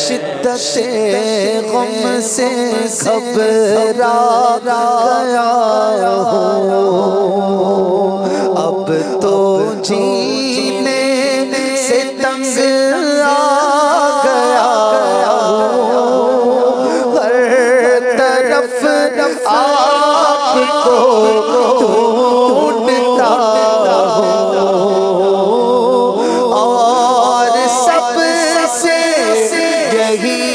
شدت غم سے گھبرا گیا ہوں، اب تو جینے سے تنگ آ گیا ہوں، ہر طرف آپ کو ڈھونڈتا ہوں، اور سب سے یہی